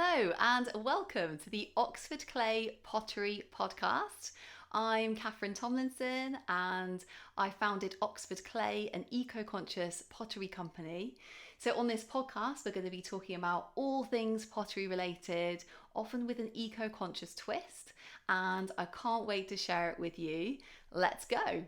Hello and welcome to the Oxford Clay Pottery Podcast. I'm Catherine Tomlinson and I founded Oxford Clay, an eco-conscious pottery company. So on this podcast, we're going to be talking about all things pottery related, often with an eco-conscious twist, and I can't wait to share it with you. Let's go.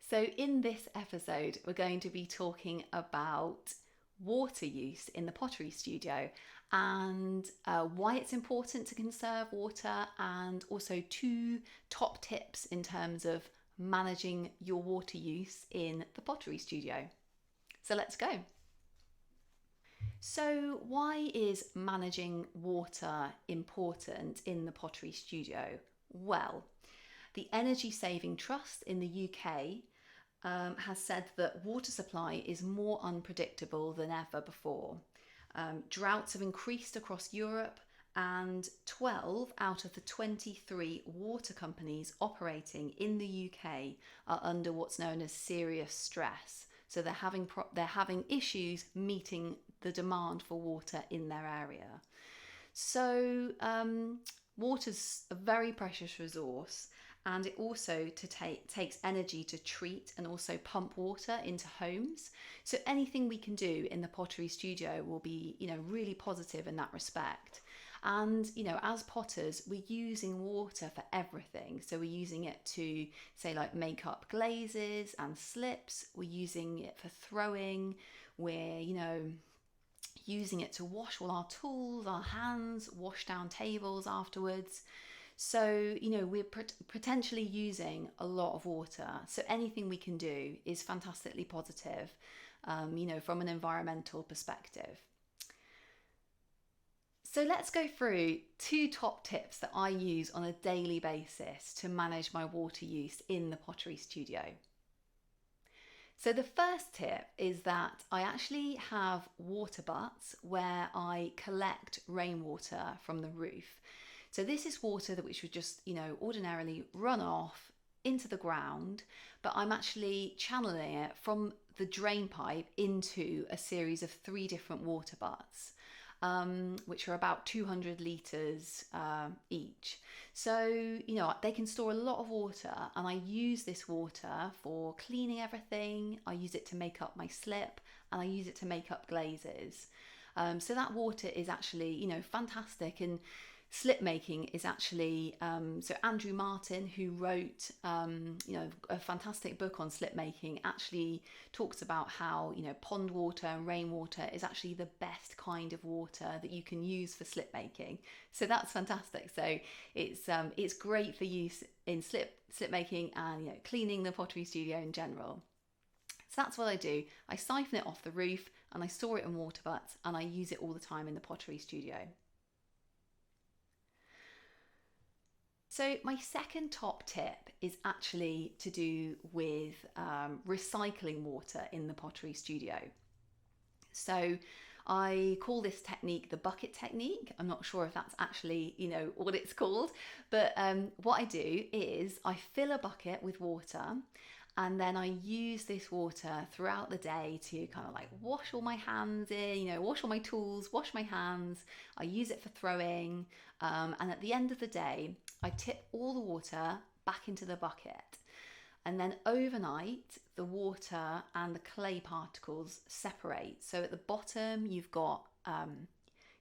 So in this episode, we're going to be talking about water use in the pottery studio and why it's important to conserve water, and also 2 top tips in terms of managing your water use in the pottery studio. So let's go. So why is managing water important in the pottery studio? Well, the Energy Saving Trust in the UK has said that water supply is more unpredictable than ever before. Droughts have increased across Europe, and 12 out of the 23 water companies operating in the UK are under what's known as serious stress. So they're having issues meeting the demand for water in their area. So water's a very precious resource, and it also takes energy to treat and also pump water into homes. So anything we can do in the pottery studio will be, really positive in that respect. And, as potters, we're using water for everything. So we're using it to, say, like make up glazes and slips. We're using it for throwing. We're, using it to wash all our tools, our hands, wash down tables afterwards. So, we're potentially using a lot of water. So anything we can do is fantastically positive, from an environmental perspective. So let's go through 2 top tips that I use on a daily basis to manage my water use in the pottery studio. So the first tip is that I actually have water butts where I collect rainwater from the roof. So this is water which would just, ordinarily run off into the ground, but I'm actually channeling it from the drain pipe into a series of 3 different water butts, which are about 200 litres each. So, they can store a lot of water, and I use this water for cleaning everything. I use it to make up my slip, and I use it to make up glazes. So that water is actually, fantastic. And slip making is actually, so Andrew Martin, who wrote, a fantastic book on slip making, actually talks about how, pond water and rainwater is actually the best kind of water that you can use for slip making. So that's fantastic. So it's great for use in slip making and, cleaning the pottery studio in general. So that's what I do. I siphon it off the roof and I store it in water butts, and I use it all the time in the pottery studio. So my second top tip is actually to do with recycling water in the pottery studio. So I call this technique the bucket technique. I'm not sure if that's actually, what it's called, but what I do is I fill a bucket with water, and then I use this water throughout the day to kind of like wash all my hands in, wash all my tools, wash my hands. I use it for throwing. And at the end of the day, I tip all the water back into the bucket. And then overnight, the water and the clay particles separate. So at the bottom, you've got,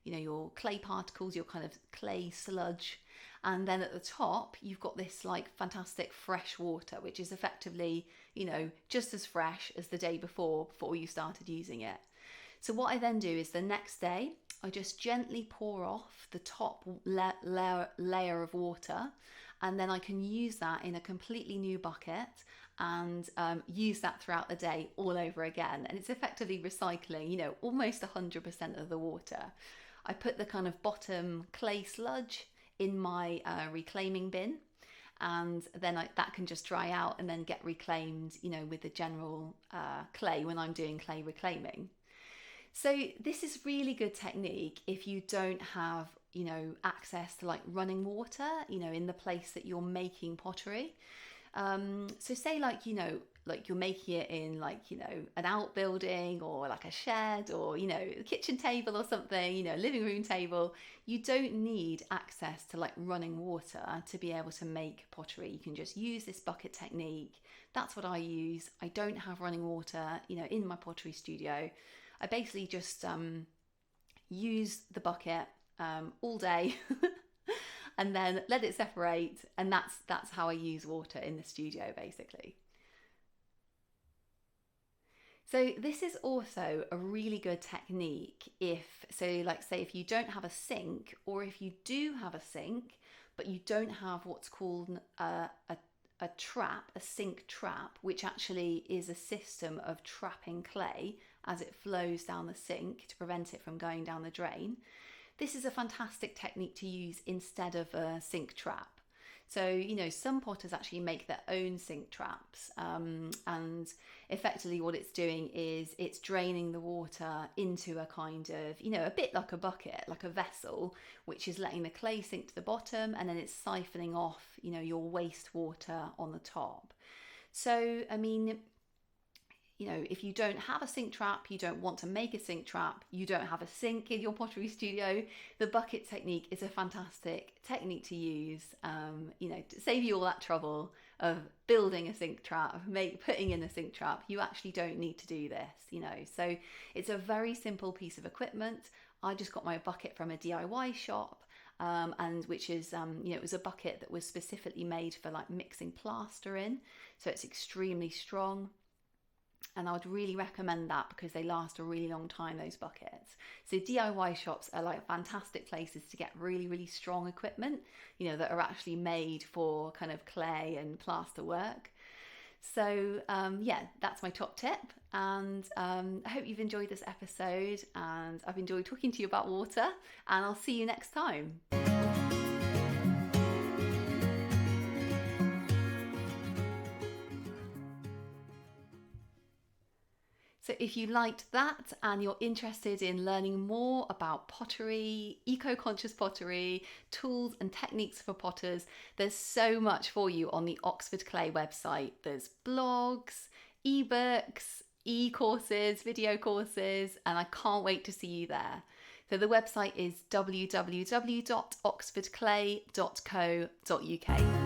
your clay particles, your kind of clay sludge. And then at the top, you've got this like fantastic fresh water, which is effectively, just as fresh as the day before you started using it. So what I then do is the next day, I just gently pour off the top layer of water, and then I can use that in a completely new bucket and use that throughout the day all over again. And it's effectively recycling, almost 100% of the water. I put the kind of bottom clay sludge in my reclaiming bin, and then that can just dry out and then get reclaimed, with the general clay when I'm doing clay reclaiming. So this is really good technique if you don't have, access to like running water, in the place that you're making pottery. So say like you're making it in like an outbuilding or like a shed or a kitchen table or something, living room table. You don't need access to like running water to be able to make pottery. You can just use this bucket technique. That's what I use. I don't have running water in my pottery studio. I basically just use the bucket all day and then let it separate, and that's how I use water in the studio basically. So this is also a really good technique if you don't have a sink, or if you do have a sink but you don't have what's called a trap, a sink trap, which actually is a system of trapping clay as it flows down the sink to prevent it from going down the drain. This is a fantastic technique to use instead of a sink trap. So, some potters actually make their own sink traps, and effectively what it's doing is it's draining the water into a kind of, a bit like a bucket, like a vessel, which is letting the clay sink to the bottom, and then it's siphoning off, your wastewater on the top. So, if you don't have a sink trap, you don't want to make a sink trap, you don't have a sink in your pottery studio, the bucket technique is a fantastic technique to use, to save you all that trouble of building a sink trap, putting in a sink trap. You actually don't need to do this, So it's a very simple piece of equipment. I just got my bucket from a DIY shop, and which is, it was a bucket that was specifically made for like mixing plaster in. So it's extremely strong. And I would really recommend that because they last a really long time, those buckets. So DIY shops are like fantastic places to get really, really strong equipment, that are actually made for kind of clay and plaster work. So that's my top tip. And I hope you've enjoyed this episode, and I've enjoyed talking to you about water, and I'll see you next time. So if you liked that and you're interested in learning more about pottery, eco-conscious pottery, tools and techniques for potters, there's so much for you on the Oxford Clay website. There's blogs, ebooks, e-courses, video courses, and I can't wait to see you there. So the website is www.oxfordclay.co.uk.